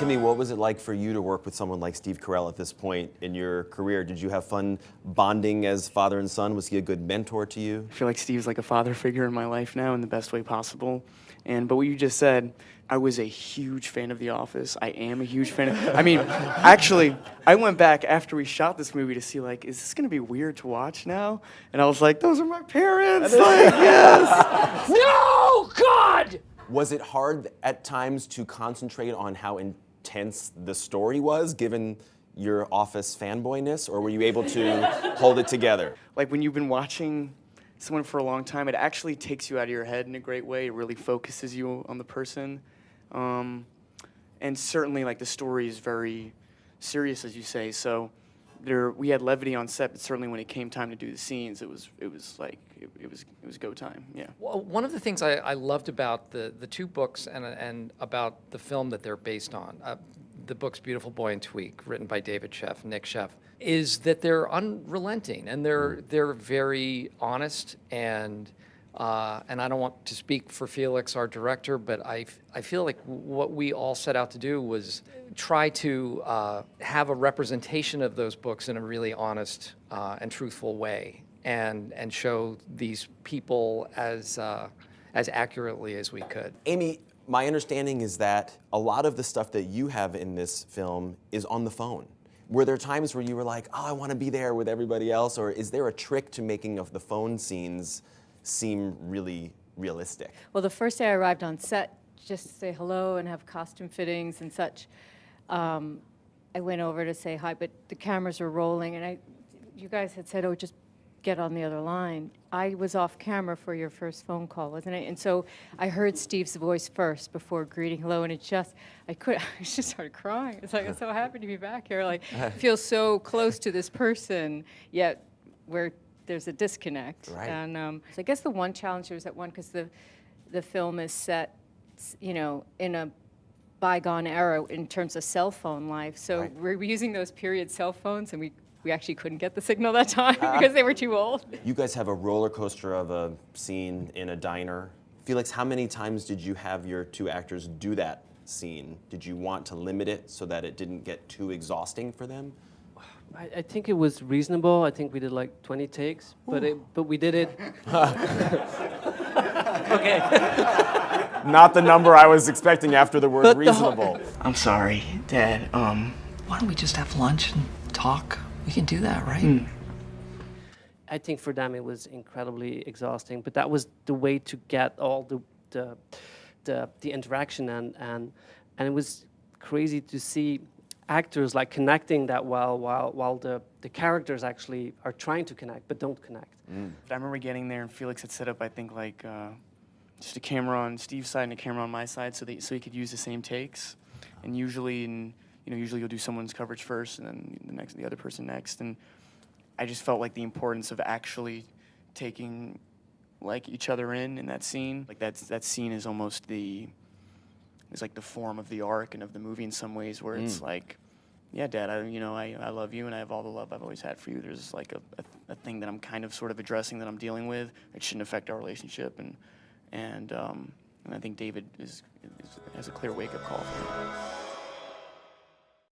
Timmy, what was it like for you to work with someone like Steve Carell at this point in your career? Did you have fun bonding as father and son? Was he a good mentor to you? I feel like Steve's like a father figure in my life now in the best way possible. But what you just said, I was a huge fan of The Office. I am a huge fan of, I mean, actually, I went back after we shot this movie to see, like, is this gonna be weird to watch now? And I was like, those are my parents, like, yes! No, God! Was it hard at times to concentrate on how intense the story was, given your Office fanboyness, or were you able to hold it together? Like, when you've been watching someone for a long time, it actually takes you out of your head in a great way. It really focuses you on the person. And certainly, like, the story is very serious, as you say, so we had levity on set, but certainly when it came time to do the scenes, it was go time. Yeah. Well, one of the things I loved about the two books and about the film that they're based on, the book's Beautiful Boy and Tweak, written by David Sheff, Nick Sheff, is that they're unrelenting and they're very honest and I don't want to speak for Felix, our director, but I feel like what we all set out to do was try to have a representation of those books in a really honest and truthful way, and show these people as accurately as we could. Amy, my understanding is that a lot of the stuff that you have in this film is on the phone. Were there times where you were like, oh, I want to be there with everybody else, or is there a trick to making of the phone scenes seem really realistic? Well, the first day I arrived on set, just to say hello and have costume fittings and such, I went over to say hi, but the cameras were rolling, and you guys had said, oh, just get on the other line. I was off camera for your first phone call, wasn't I? And so I heard Steve's voice first before greeting hello, and I just started crying. It's like, I'm so happy to be back here. Like, I feel so close to this person, yet there's a disconnect. Right. And so I guess the one challenge was that one, because the film is set, you know, in a bygone era in terms of cell phone life. So right. We're using those period cell phones, and we actually couldn't get the signal that time because they were too old. You guys have a roller coaster of a scene in a diner. Felix, how many times did you have your two actors do that scene? Did you want to limit it so that it didn't get too exhausting for them? I think it was reasonable. I think we did like 20 takes, but we did it. Okay. Not the number I was expecting after the word reasonable. I'm sorry, Dad. Why don't we just have lunch and talk? We can do that, right? I think for them it was incredibly exhausting, but that was the way to get all the interaction and it was crazy to see actors like connecting that while the characters actually are trying to connect but don't connect. I remember getting there and Felix had set up, I think, like just a camera on Steve's side and a camera on my side so he could use the same takes. And usually you'll do someone's coverage first and then the other person next. And I just felt like the importance of actually taking like each other in that scene. Like that scene is almost like the form of the arc and of the movie in some ways, where it's like, yeah, Dad, I love you and I have all the love I've always had for you. There's like a thing that I'm kind of sort of addressing that I'm dealing with. It shouldn't affect our relationship, and I think David has a clear wake-up call for me.